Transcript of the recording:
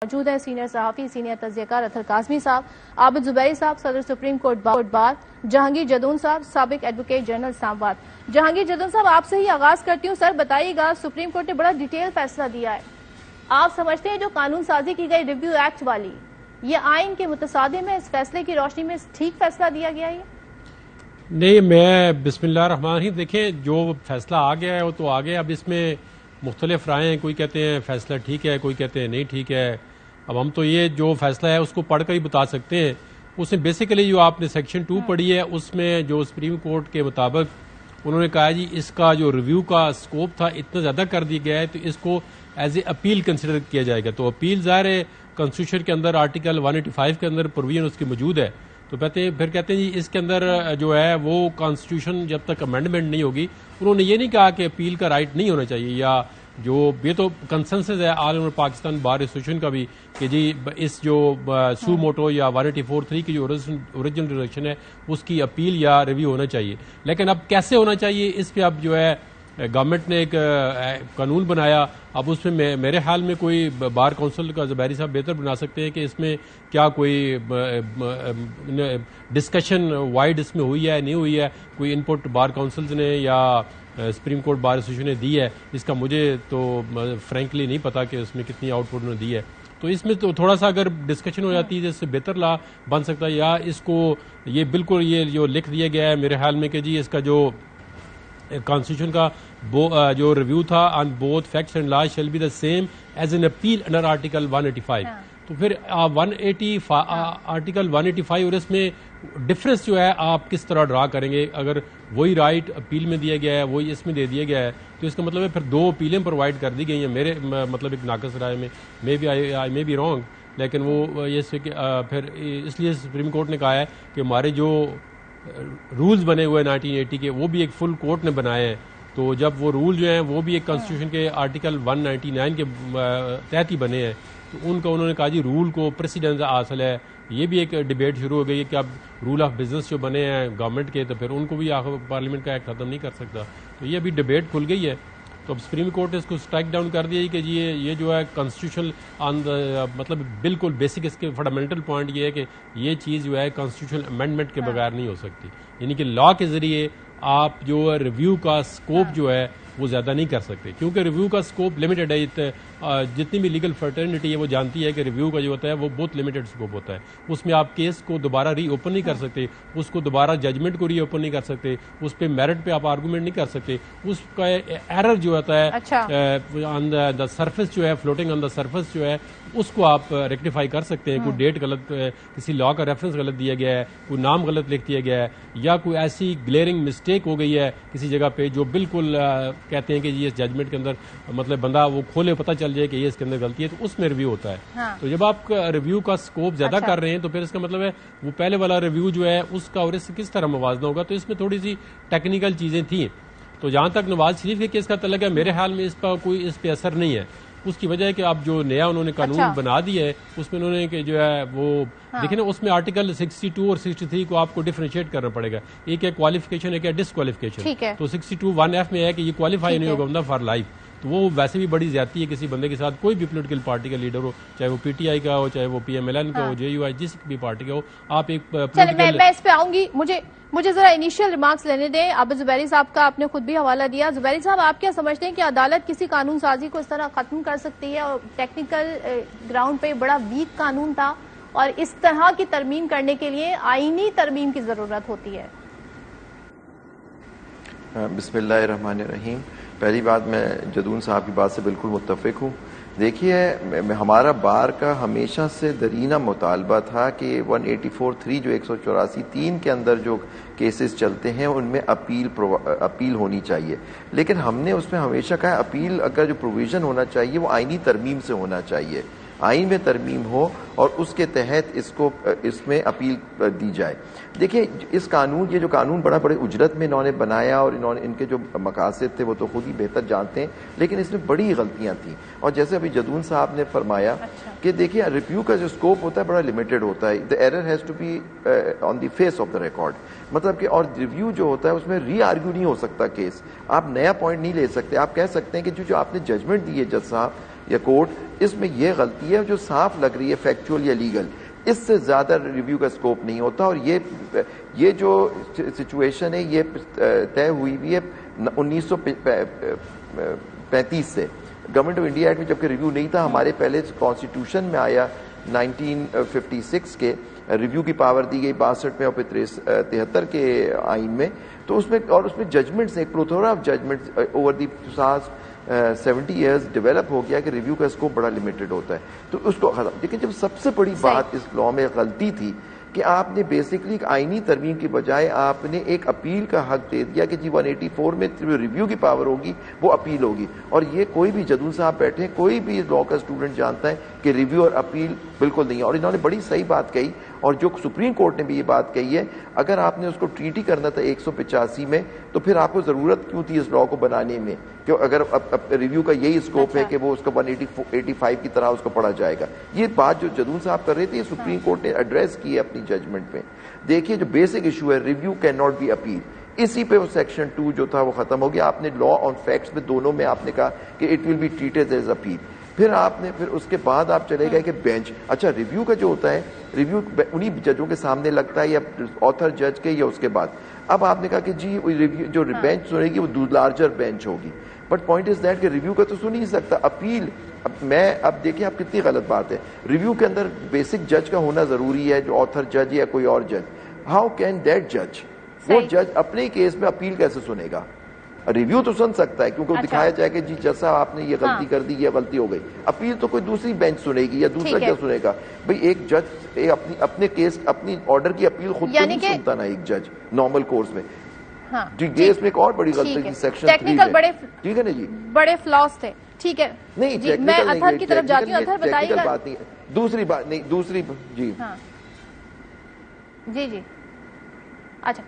موجود ہے سینئر صحافی سینئر تجزیہ کار اطہر کاظمی صاحب، عابد زبیری صاحب صدر supreme court bar, Jahangir Jadoon صاحب سابق ایڈوکیٹ جنرل اسلام آباد۔ جہانگیر جدون صاحب آپ سے ہی آغاز کرتی ہوں، سر بتائیے گا سپریم کورٹ نے بڑا ڈیٹیل فیصلہ دیا ہے، آپ سمجھتے ہیں جو قانون سازی کی گئی ریویو ایکٹ والی یہ آئین کے متصادم ہے؟ اس فیصلے کی روشنی میں ٹھیک فیصلہ دیا گیا ہے؟ نہیں، میں بسم اللہ الرحمن الرحیم، دیکھیں جو فیصلہ آ گیا ہے وہ تو آ گیا، اب اس میں مختلف رائے ہیں، کوئی کہتے ہیں فیصلہ ٹھیک ہے، کوئی کہتے ہیں نہیں ٹھیک ہے۔ اب ہم تو یہ جو فیصلہ ہے اس کو پڑھ کر ہی بتا سکتے ہیں۔ اس میں بیسیکلی جو آپ نے سیکشن 2 پڑھی ہے اس میں جو سپریم کورٹ کے مطابق انہوں نے کہا جی اس کا جو ریویو کا سکوپ تھا اتنا زیادہ کر دیا گیا ہے تو اس کو ایز اے اپیل کنسیڈر کیا جائے گا۔ تو اپیل ظاہر ہے کانسٹیٹیوشن کے اندر آرٹیکل 185 کے اندر پروویژن اس کی موجود ہے، تو پھر کہتے ہیں جی اس کے اندر جو ہے وہ کانسٹیٹیوشن جب تک امینڈمنٹ نہیں ہوگی، انہوں نے یہ نہیں کہا کہ اپیل کا رائٹ نہیں ہونا چاہیے، یا جو یہ تو کنسنسس ہے all over Pakistan bar association کا بھی کہ جی اس جو سو موٹو یا 184(3) کی جو اوریجنل ڈائریکشن ہے اس کی اپیل یا ریویو ہونا چاہیے، لیکن اب کیسے ہونا چاہیے اس پہ اب جو ہے گورنمنٹ نے ایک قانون بنایا۔ اب اس میں میرے خیال میں کوئی بار کونسل کا زبیری صاحب بہتر بنا سکتے ہیں کہ اس میں کیا کوئی ڈسکشن وائڈ اس میں ہوئی ہے نہیں ہوئی ہے، کوئی ان پٹ بار کونسلز نے یا سپریم کورٹ بار ایسوسیشن نے دی ہے، اس کا مجھے تو فرینکلی نہیں پتا کہ اس میں کتنی آؤٹ پٹ انہوں نے دی ہے۔ تو اس میں تو تھوڑا سا اگر ڈسکشن ہو جاتی ہے جس سے بہتر لا بن سکتا ہے، یا اس کو یہ بالکل یہ جو لکھ دیا گیا ہے میرے خیال میں کہ جی اس کا جو کانسٹیٹیوشن کا جو ریویو تھا on both facts and laws shall be the same as an appeal under article 185، تو پھر آرٹیکل 185 اور اس میں ڈفرنس جو ہے آپ کس طرح ڈرا کریں گے؟ اگر وہی رائٹ اپیل میں دیا گیا ہے وہی اس میں دے دیا گیا ہے تو اس کا مطلب ہے پھر دو اپیلیں پرووائڈ کر دی گئی ہیں میرے مطلب ایک ناقص رائے میں، مے بی رانگ، لیکن وہ یہ پھر اس لیے سپریم کورٹ نے کہا ہے کہ ہمارے جو رولز بنے ہوئے 1980 کے وہ بھی ایک فل کورٹ نے بنائے ہیں، تو جب وہ رول جو ہیں وہ بھی ایک کانسٹیٹیوشن کے آرٹیکل 199 کے تحت ہی بنے ہیں، تو ان کا انہوں نے کہا جی رول کو پریسیڈنس حاصل ہے۔ یہ بھی ایک ڈیبیٹ شروع ہو گئی ہے کہ اب رول آف بزنس جو بنے ہیں گورنمنٹ کے تو پھر ان کو بھی پارلیمنٹ کا ایکٹ ختم نہیں کر سکتا، تو یہ ابھی ڈیبیٹ کھل گئی ہے۔ تو اب سپریم کورٹ نے اس کو اسٹرائک ڈاؤن کر دیا کہ جی یہ جو ہے کانسٹیٹیوشن مطلب بالکل بیسک اس کے فنڈامنٹل پوائنٹ یہ ہے کہ یہ چیز جو ہے کانسٹیٹیوشن امینڈمنٹ کے بغیر نہیں ہو سکتی، یعنی کہ لا کے ذریعے آپ جو ریویو کا سکوپ جو ہے وہ زیادہ نہیں کر سکتے، کیونکہ ریویو کا سکوپ لمیٹڈ ہے۔ جتنی بھی لیگل فرٹرنیٹی ہے وہ جانتی ہے کہ ریویو کا جو ہوتا ہے وہ بہت لمیٹڈ سکوپ ہوتا ہے، اس میں آپ کیس کو دوبارہ ری اوپن نہیں کر سکتے، اس کو دوبارہ ججمنٹ کو ری اوپن نہیں کر سکتے، اس پہ میرٹ پہ آپ آرگومنٹ نہیں کر سکتے، اس کا ایرر جو ہوتا ہے آن دا سرفیس جو ہے فلوٹنگ آن دا سرفیس جو ہے اس کو آپ ریکٹیفائی کر سکتے ہیں۔ کوئی ڈیٹ غلط، کسی لا کا ریفرنس غلط دیا گیا ہے، کوئی نام غلط لکھ دیا گیا ہے، یا کوئی ایسی گلیئرنگ مسٹیک ہو گئی ہے کسی جگہ پہ جو بالکل کہتے ہیں کہ جی اس ججمنٹ کے اندر مطلب بندہ وہ کھولے پتہ چل جائے کہ یہ اس کے اندر غلطی ہے، تو اس میں ریویو ہوتا ہے۔ تو جب آپ ریویو کا سکوپ زیادہ کر رہے ہیں تو پھر اس کا مطلب ہے وہ پہلے والا ریویو جو ہے اس کا اور اس سے کس طرح موازنہ ہوگا، تو اس میں تھوڑی سی ٹیکنیکل چیزیں تھیں۔ تو جہاں تک نواز شریف کے کیس کا تعلق ہے میرے خیال میں اس پر کوئی اس پہ اثر نہیں ہے، اس کی وجہ ہے کہ اب جو نیا انہوں نے قانون بنا دیا ہے اس میں انہوں نے کہ جو ہے وہ دیکھیں نا اس میں آرٹیکل 62 اور 63 کو آپ کو ڈیفرینشیٹ کرنا پڑے گا، ایک ہے کوالیفیکیشن ایک ہے ڈسکوالیفیکیشن۔ تو 62(1)(f) میں ہے کہ یہ کوالیفائی نہیں ہوگا بندہ فار لائف، تو وہ ویسے بھی بڑی زیادتی ہے کسی بندے کے ساتھ، کوئی بھی پولیٹیکل پارٹی کا لیڈر ہو، چاہے وہ پی ٹی آئی کا ہو، چاہے وہ پی ایم ایل این کا ہو، جے یو آئی، جس بھی پارٹی کا ہو، آپ ایک میں اس پہ آؤں گی، مجھے ذرا انیشیل ریمارکس لینے دیں۔ عابد زبیری صاحب کا آپ نے خود بھی حوالہ دیا، زبیری صاحب آپ کیا سمجھتے ہیں کہ عدالت کسی قانون سازی کو اس طرح ختم کر سکتی ہے؟ اور ٹیکنیکل گراؤنڈ پہ بڑا ویک قانون تھا اور اس طرح کی ترمیم کرنے کے لیے آئینی ترمیم کی ضرورت ہوتی ہے۔ بسم اللہ الرحمن الرحیم۔ پہلی بات میں جدون صاحب کی بات سے بالکل متفق ہوں۔ دیکھیے ہمارا بار کا ہمیشہ سے درینہ مطالبہ تھا کہ 184(3) جو 184(3) کے اندر جو کیسز چلتے ہیں ان میں اپیل ہونی چاہیے، لیکن ہم نے اس میں ہمیشہ کہا اپیل اگر جو پروویژن ہونا چاہیے وہ آئینی ترمیم سے ہونا چاہیے، آئین میں ترمیم ہو اور اس کے تحت اس میں اپیل دی جائے۔ دیکھیں اس قانون یہ جو قانون بڑے اجرت میں انہوں نے بنایا اور ان کے جو مقاصد تھے وہ تو خود ہی بہتر جانتے ہیں، لیکن اس میں بڑی غلطیاں تھیں، اور جیسے ابھی جدون صاحب نے فرمایا کہ دیکھیے ریویو کا جو اسکوپ ہوتا ہے بڑا لمیٹڈ ہوتا ہے، the error has to be on the face of the record, مطلب کہ اور ریویو جو ہوتا ہے اس میں ری آرگیو نہیں ہو سکتا کیس، آپ نیا پوائنٹ نہیں لے سکتے، آپ کہہ سکتے ہیں کہ جو آپ نے ججمنٹ دی ہے جج صاحب یا کورٹ, اس میں یہ غلطی ہے جو صاف لگ رہی ہے فیکچوئل یا لیگل, اس سے زیادہ ریویو کا اسکوپ نہیں ہوتا. اور یہ جو سچویشن ہے یہ طے ہوئی ہوئی ہے 1935 سے. گورنمنٹ آف انڈیا ایکٹ میں جبکہ ریویو نہیں تھا, ہمارے پہلے کانسٹیٹیوشن میں آیا 1956 کے ریویو کی پاور دی گئی 62 میں اور پھر 73 کے آئین میں. تو اس میں ججمنٹس, ایک plethora of judgments over the 70 years develop ہو گیا کہ ریویو کا اسکوپ بڑا لمیٹڈ ہوتا ہے. تو اس کو ختم. لیکن جب سب سے بڑی بات اس لاء میں غلطی تھی کہ آپ نے بیسکلی ایک آئینی ترمیم کی بجائے آپ نے ایک اپیل کا حق دے دیا کہ جی 184 میں ریویو کی پاور ہوگی وہ اپیل ہوگی. اور یہ کوئی بھی جدون صاحب بیٹھے, کوئی بھی لاء کا اسٹوڈنٹ جانتا ہے کہ ریویو اور اپیل بالکل نہیں ہے. اور انہوں نے بڑی صحیح بات کہی, اور جو سپریم کورٹ نے بھی یہ بات کہی ہے, اگر آپ نے اس کو ٹریٹی کرنا تھا 185 میں تو پھر آپ کو ضرورت کیوں تھی اس لاء کو بنانے میں, کہ اگر ریویو کا یہی اسکوپ ہے کہ وہ اس کا 185 کی طرح اس کو پڑھا جائے گا. یہ بات جو جدون صاحب کر رہے تھے یہ سپریم کورٹ نے ایڈریس کی ہے اپنی ججمنٹ میں. دیکھیے جو بیسک ایشو ہے, review can not be appeal, اسی پہ وہ سیکشن 2 جو تھا وہ ختم ہو گیا. آپ نے لاء آن فیکٹس میں دونوں میں آپ نے کہا کہ it will be treated as appeal. پھر آپ نے پھر اس کے بعد آپ چلے گئے کہ بینچ, اچھا ریویو کا جو ہوتا ہے ریویو انہی ججوں کے سامنے لگتا ہے یا آتھر جج کے یا اس کے بعد. اب آپ نے کہا کہ جی ریویو جو بینچ سنے گی وہ لارجر بینچ ہوگی, بٹ پوائنٹ از دیٹ کہ ریویو کا تو سن ہی نہیں سکتا, اپیل. اب دیکھیں آپ کتنی غلط بات ہے, ریویو کے اندر بیسک جج کا ہونا ضروری ہے, جو آتھر جج یا کوئی اور جج. ہاؤ کین دیٹ جج, وہ جج اپنے کیس میں اپیل کیسے سنے گا؟ ریویو تو سن سکتا ہے کیونکہ دکھایا جائے کہ جی جج صاحب آپ نے یہ غلطی کر دی, یہ غلطی ہو گئی. اپیل تو کوئی دوسری بینچ سنے گی یا دوسرا جج سنے گا. بھئی ایک جج اپنے کیس اپنی آرڈر کی اپیل خود تو نہیں سنتا نا ایک جج نارمل کورس میں. جی یہ اس میں ایک اور بڑی غلطی کی سیکشن 3 ہے, ٹھیک ہے نا جی, بڑے فلاس تھے. ٹھیک ہے, نہیں میں اطہر کی طرف جاتی ہوں. اطہر بتائیے گا. بات نہیں, دوسری بات نہیں, دوسری جی جی اچھا